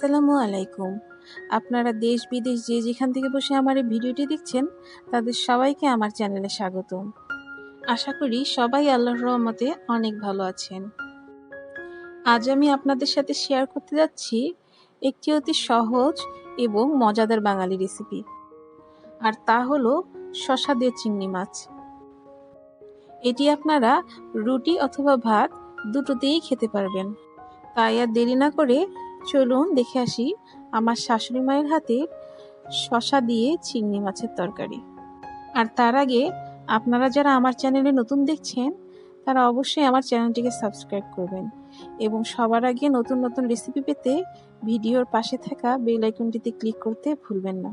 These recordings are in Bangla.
আসসালামু আলাইকুম। আপনারা দেশ বিদেশ যে যেখান থেকে বসে আমার এই ভিডিওটি দেখছেন তাদের সবাইকে আমার চ্যানেলে স্বাগতম। আশা করি সবাই আল্লাহর রহমতে অনেক ভালো আছেন। আজ আমি আপনাদের সাথে শেয়ার করতে যাচ্ছি একটি অতি সহজ এবং মজাদার বাঙালি রেসিপি, আর তা হলো শসা দিয়ে চিংড়ি মাছ। এটি আপনারা রুটি অথবা ভাত দুটোতেই খেতে পারবেন। তাই আর দেরি না করে চলুন দেখে আসি আমার শাশুড়ি মায়ের হাতের শসা দিয়ে চিংড়ি মাছের তরকারি। আর তার আগে আপনারা যারা আমার চ্যানেলে নতুন দেখছেন তারা অবশ্যই আমার চ্যানেলটিকে সাবস্ক্রাইব করবেন এবং সবার আগে নতুন নতুন রেসিপি পেতে ভিডিওর পাশে থাকা বেল আইকনটিতে ক্লিক করতে ভুলবেন না।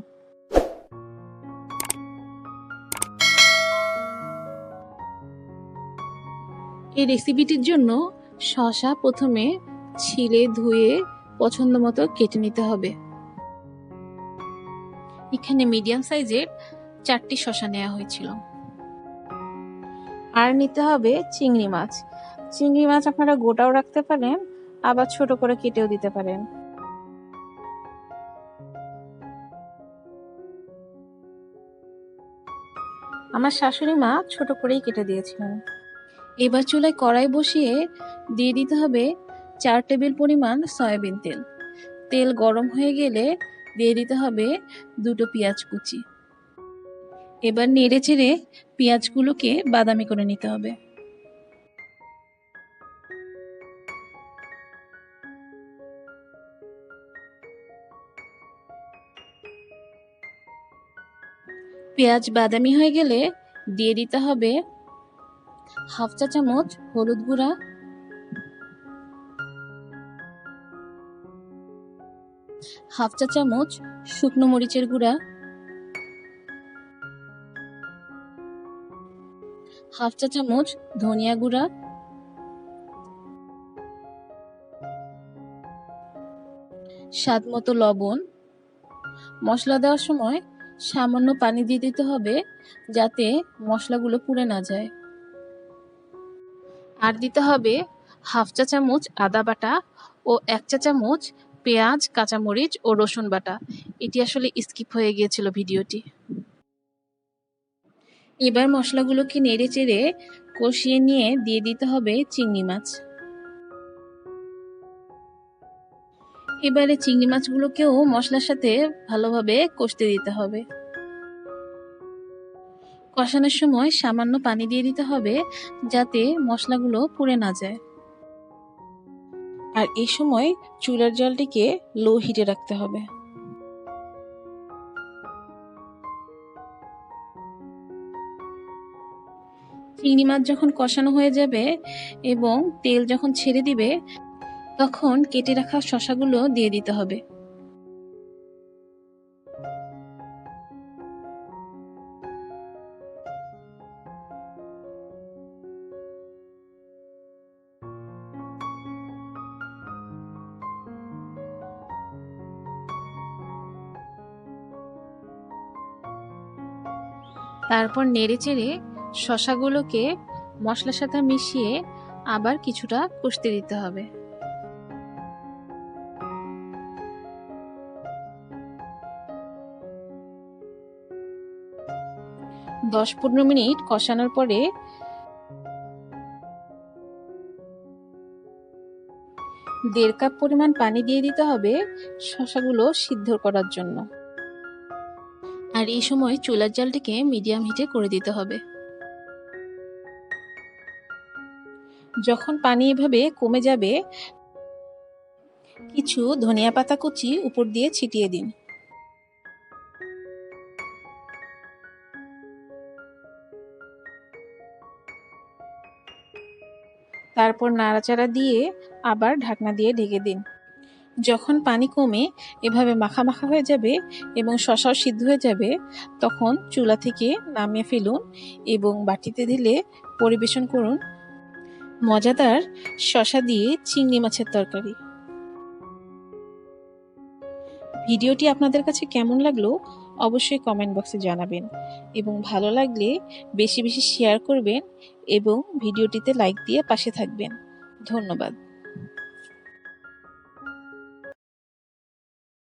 এই রেসিপিটির জন্য শসা প্রথমে ছিলে ধুয়ে পছন্দ মতো কেটে নিতে হবে। এখানে মিডিয়াম সাইজের 4টি শসা নেওয়া হয়েছিল। আর নিতে হবে চিংড়ি মাছ। চিংড়ি মাছ আপনারা গোটাও রাখতে পারেন, আবার ছোট করে কেটেও দিতে পারেন। আমার শাশুড়ি মা ছোট করেই কেটে দিয়েছিলেন। এবার চুলায় কড়াই বসিয়ে দিয়ে দিতে হবে 4 টেবিল পরিমাণ সয়াবিন তেল। তেল গরম হয়ে গেলে দিয়ে দিতে হবে 2টো পেঁয়াজ কুচি। এবার নেড়ে চেড়ে পেঁয়াজগুলোকে বাদামি করে নিতে হবে। পেঁয়াজ বাদামি হয়ে গেলে দিয়ে দিতে হবে হাফ চা চামচ হলুদ গুঁড়া, হাফ চা চামচ শুকনো মরিচের গুঁড়া, হাফ চা চামচ ধনিয়া গুঁড়া, স্বাদ মতো লবণ। মশলা দেওয়ার সময় সামান্য পানি দিয়ে দিতে হবে যাতে মশলাগুলো পুড়ে না যায়। আর দিতে হবে হাফ চা চামচ আদা বাটা ও 1 চা চামচ পেঁয়াজ, কাঁচামরিচ ও রসুন বাটা। এটি আসলে স্কিপ হয়ে গিয়েছিল ভিডিওটি। এবার মশলাগুলোকে নেড়ে চেড়ে কষিয়ে নিয়ে দিয়ে দিতে হবে চিংড়ি মাছ। এবারে চিংড়ি মাছগুলোকেও মশলার সাথে ভালোভাবে কষতে দিতে হবে। কষানোর সময় সামান্য পানি দিয়ে দিতে হবে যাতে মশলাগুলো পুড়ে না যায়। আর এই সময় চুলার জালটিকে লো হিটে রাখতে হবে। চিংড়ি মাছ যখন কষানো হয়ে যাবে এবং তেল যখন ছেড়ে দিবে তখন কেটে রাখা শসাগুলো দিয়ে দিতে হবে। তারপর নেড়ে চেড়ে শসাগুলোকে মশলার সাথে মিশিয়ে আবার কিছুটা কষতে দিতে হবে। 10-15 মিনিট কষানোর পরে 1.5 কাপ পরিমাণ পানি দিয়ে দিতে হবে শসাগুলো সিদ্ধ করার জন্য। আর এই সময় চুলার জালটিকে মিডিয়াম হিটে করে দিতে হবে। যখন পানি এভাবে কমে যাবে কিছু ধনিয়া পাতা কুচি উপর দিয়ে ছিটিয়ে দিন। তারপর নাড়াচাড়া দিয়ে আবার ঢাকনা দিয়ে ঢেকে দিন। যখন পানি কমে এভাবে মাখা মাখা হয়ে যাবে এবং শসাও সিদ্ধ হয়ে যাবে তখন চুলা থেকে নামিয়ে ফেলুন এবং বাটিতে ঢেলে পরিবেশন করুন মজাদার শসা দিয়ে চিংড়ি মাছের তরকারি। ভিডিওটি আপনাদের কাছে কেমন লাগলো অবশ্যই কমেন্ট বক্সে জানাবেন এবং ভালো লাগলে বেশি বেশি শেয়ার করবেন এবং ভিডিওটিতে লাইক দিয়ে পাশে থাকবেন। ধন্যবাদ।